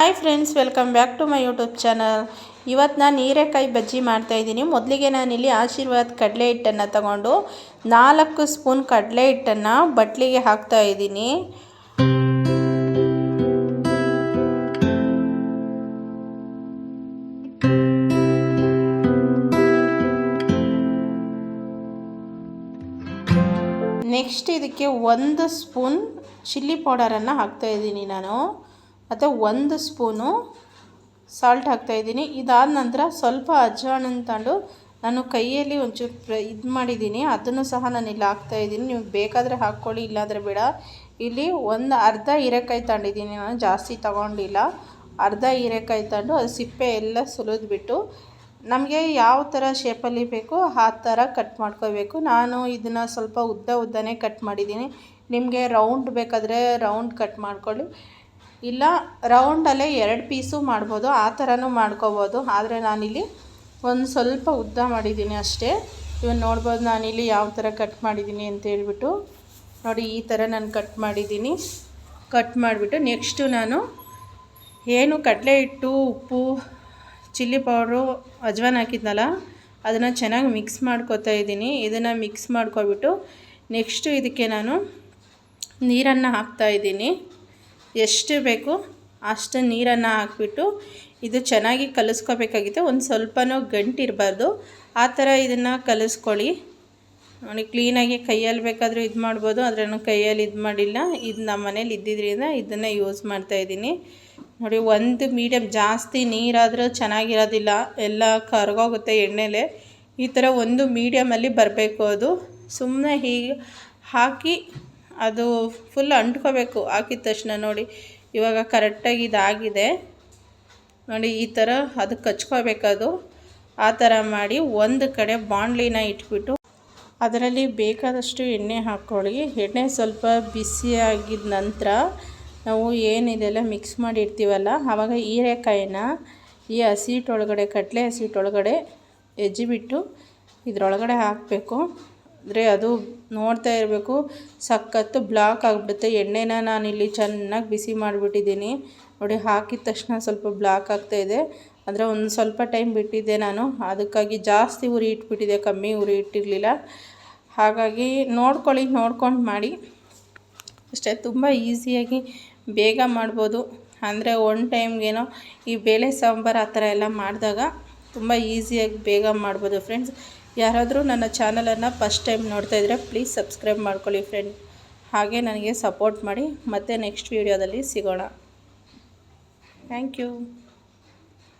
Hi friends, welcome back to my YouTube channel. ಇವತ್ತು ನಾನು ಹೀರೆಕಾಯಿ ಬಜ್ಜಿ ಮಾಡ್ತಾಯಿದ್ದೀನಿ. ಮೊದಲಿಗೆ ನಾನಿಲ್ಲಿ ಆಶೀರ್ವಾದ್ ಕಡಲೆ ಹಿಟ್ಟನ್ನು ತಗೊಂಡು 4 ಸ್ಪೂನ್ ಕಡಲೆ ಹಿಟ್ಟನ್ನು ಬಟ್ಲಿಗೆ ಹಾಕ್ತಾಯಿದ್ದೀನಿ. ನೆಕ್ಸ್ಟ್ ಇದಕ್ಕೆ 1 ಸ್ಪೂನ್ ಚಿಲ್ಲಿ ಪೌಡರನ್ನು ಹಾಕ್ತಾಯಿದ್ದೀನಿ ನಾನು. ಮತ್ತು 1 ಸ್ಪೂನು ಸಾಲ್ಟ್ ಹಾಕ್ತಾಯಿದ್ದೀನಿ. ಇದಾದ ನಂತರ ಸ್ವಲ್ಪ ಅಜ್ವಾನನ್ನು ತಗೊಂಡು ನಾನು ಕೈಯಲ್ಲಿ ಒಂಚೂರು ಇದು ಮಾಡಿದ್ದೀನಿ, ಅದನ್ನು ಸಹ ನಾನು ಇಲ್ಲಿ ಹಾಕ್ತಾಯಿದ್ದೀನಿ. ನೀವು ಬೇಕಾದರೆ ಹಾಕ್ಕೊಳ್ಳಿ, ಇಲ್ಲಾಂದರೆ ಬೇಡ. ಇಲ್ಲಿ ಅರ್ಧ ಹೀರೆಕಾಯಿ ತಗೊಂಡಿದ್ದೀನಿ, ನಾನು ಜಾಸ್ತಿ ತೊಗೊಂಡಿಲ್ಲ. ಅರ್ಧ ಹೀರೆಕಾಯಿ ತಗೊಂಡು ಅದು ಸಿಪ್ಪೆ ಎಲ್ಲ ಸುಲಿದ್ಬಿಟ್ಟು ನಮಗೆ ಯಾವ ಥರ ಶೇಪಲ್ಲಿ ಬೇಕೋ ಆ ಥರ ಕಟ್ ಮಾಡ್ಕೋಬೇಕು. ನಾನು ಇದನ್ನು ಸ್ವಲ್ಪ ಉದ್ದನೇ ಕಟ್ ಮಾಡಿದ್ದೀನಿ. ನಿಮಗೆ ರೌಂಡ್ ಬೇಕಾದರೆ ರೌಂಡ್ ಕಟ್ ಮಾಡ್ಕೊಳ್ಳಿ, ಇಲ್ಲ ರೌಂಡಲ್ಲೇ 2 ಪೀಸು ಮಾಡ್ಬೋದು, ಆ ಥರನೂ ಮಾಡ್ಕೋಬೋದು. ಆದರೆ ನಾನಿಲ್ಲಿ ಒಂದು ಸ್ವಲ್ಪ ಉದ್ದ ಮಾಡಿದ್ದೀನಿ ಅಷ್ಟೇ. ಇವನ್ನ ನೋಡ್ಬೋದು ನಾನಿಲ್ಲಿ ಯಾವ ಥರ ಕಟ್ ಮಾಡಿದ್ದೀನಿ ಅಂತ ಹೇಳ್ಬಿಟ್ಟು. ನೋಡಿ, ಈ ಥರ ನಾನು ಕಟ್ ಮಾಡಿದ್ದೀನಿ. ಕಟ್ ಮಾಡಿಬಿಟ್ಟು ನೆಕ್ಸ್ಟು ನಾನು ಏನು ಕಡಲೆ ಹಿಟ್ಟು, ಉಪ್ಪು, ಚಿಲ್ಲಿ ಪೌಡ್ರು, ಅಜ್ವಾನ ಹಾಕಿದ್ನಲ್ಲ, ಅದನ್ನು ಚೆನ್ನಾಗಿ ಮಿಕ್ಸ್ ಮಾಡ್ಕೊತಾ ಇದ್ದೀನಿ. ಇದನ್ನು ಮಿಕ್ಸ್ ಮಾಡ್ಕೊಬಿಟ್ಟು ನೆಕ್ಸ್ಟು ಇದಕ್ಕೆ ನಾನು ನೀರನ್ನು ಹಾಕ್ತಾಯಿದ್ದೀನಿ. ಎಷ್ಟು ಬೇಕು ಅಷ್ಟು ನೀರನ್ನು ಹಾಕ್ಬಿಟ್ಟು ಇದು ಚೆನ್ನಾಗಿ ಕಲಿಸ್ಕೋಬೇಕಾಗಿತ್ತು. ಒಂದು ಸ್ವಲ್ಪನೂ ಗಂಟಿರಬಾರ್ದು, ಆ ಥರ ಇದನ್ನು ಕಲಿಸ್ಕೊಳ್ಳಿ. ನೋಡಿ, ಕ್ಲೀನಾಗಿ ಕೈಯಲ್ಲಿ ಬೇಕಾದರೂ ಇದು ಮಾಡ್ಬೋದು, ಆದರೆ ನಾನು ಕೈಯಲ್ಲಿ ಇದು ಮಾಡಿಲ್ಲ. ಇದು ನಮ್ಮ ಮನೇಲಿ ಇದ್ದಿದ್ದರಿಂದ ಇದನ್ನು ಯೂಸ್ ಮಾಡ್ತಾಯಿದ್ದೀನಿ. ನೋಡಿ, ಒಂದು ಮೀಡಿಯಮ್, ಜಾಸ್ತಿ ನೀರಾದರೂ ಚೆನ್ನಾಗಿರೋದಿಲ್ಲ, ಎಲ್ಲ ಕರಗೋಗುತ್ತೆ ಎಣ್ಣೆಲೆ. ಈ ಥರ ಒಂದು ಮೀಡಿಯಮಲ್ಲಿ ಬರಬೇಕು. ಅದು ಸುಮ್ಮನೆ ಹೀಗೆ ಹಾಕಿ ಅದು ಫುಲ್ ಅಂಟ್ಕೋಬೇಕು. ಹಾಕಿದ ತಕ್ಷಣ ನೋಡಿ ಇವಾಗ ಕರೆಕ್ಟಾಗಿ ಇದಾಗಿದೆ. ನೋಡಿ, ಈ ಥರ ಅದಕ್ಕೆ ಹಚ್ಕೋಬೇಕದು. ಆ ಥರ ಮಾಡಿ ಒಂದು ಕಡೆ ಬಾಣಲಿನ ಇಟ್ಬಿಟ್ಟು ಅದರಲ್ಲಿ ಬೇಕಾದಷ್ಟು ಎಣ್ಣೆ ಹಾಕ್ಕೊಳ್ಳಿ. ಎಣ್ಣೆ ಸ್ವಲ್ಪ ಬಿಸಿಯಾಗಿದ ನಂತರ ನಾವು ಏನಿದೆಲ್ಲ ಮಿಕ್ಸ್ ಮಾಡಿರ್ತೀವಲ್ಲ, ಆವಾಗ ಹೀರೆಕಾಯಿನ ಈ ಹಸಿಟ್ಟೊಳಗಡೆ, ಕಡಲೆ ಹಸಿಟ್ಟೊಳಗಡೆ ಎಜ್ಜಿಬಿಟ್ಟು ಇದರೊಳಗಡೆ ಹಾಕಬೇಕು. ಅಂದರೆ ಅದು ನೋಡ್ತಾ ಇರಬೇಕು, ಸಖತ್ತು ಬ್ಲಾಕ್ ಆಗಿಬಿಡುತ್ತೆ. ಎಣ್ಣೆನ ನಾನಿಲ್ಲಿ ಚೆನ್ನಾಗಿ ಬಿಸಿ ಮಾಡಿಬಿಟ್ಟಿದ್ದೀನಿ. ನೋಡಿ, ಹಾಕಿದ ತಕ್ಷಣ ಸ್ವಲ್ಪ ಬ್ಲಾಕ್ ಆಗ್ತಾಯಿದೆ. ಅಂದರೆ ಒಂದು ಸ್ವಲ್ಪ ಟೈಮ್ ಬಿಟ್ಟಿದ್ದೆ ನಾನು, ಅದಕ್ಕಾಗಿ ಜಾಸ್ತಿ ಉರಿ ಇಟ್ಬಿಟ್ಟಿದ್ದೆ, ಕಮ್ಮಿ ಉರಿ ಇಟ್ಟಿರಲಿಲ್ಲ. ಹಾಗಾಗಿ ನೋಡ್ಕೊಳ್ಳಿ, ನೋಡ್ಕೊಂಡು ಮಾಡಿ ಅಷ್ಟೇ. ತುಂಬ ಈಸಿಯಾಗಿ ಬೇಗ ಮಾಡ್ಬೋದು. ಅಂದರೆ ಒನ್ ಟೈಮ್ಗೇನೋ ಈ ಬೇಳೆ ಸಾಂಬಾರು ಆ ಥರ ಎಲ್ಲ ಮಾಡಿದಾಗ ತುಂಬ ಈಸಿಯಾಗಿ ಬೇಗ ಮಾಡ್ಬೋದು. ಫ್ರೆಂಡ್ಸ್, ಯಾರಾದರೂ ನನ್ನ ಚಾನಲನ್ನು ಫಸ್ಟ್ ಟೈಮ್ ನೋಡ್ತಾಯಿದ್ರೆ ಪ್ಲೀಸ್ ಸಬ್ಸ್ಕ್ರೈಬ್ ಮಾಡ್ಕೊಳ್ಳಿ ಫ್ರೆಂಡ್. ಹಾಗೆ ನನಗೆ ಸಪೋರ್ಟ್ ಮಾಡಿ. ಮತ್ತೆ ನೆಕ್ಸ್ಟ್ ವೀಡಿಯೋದಲ್ಲಿ ಸಿಗೋಣ. Thank you.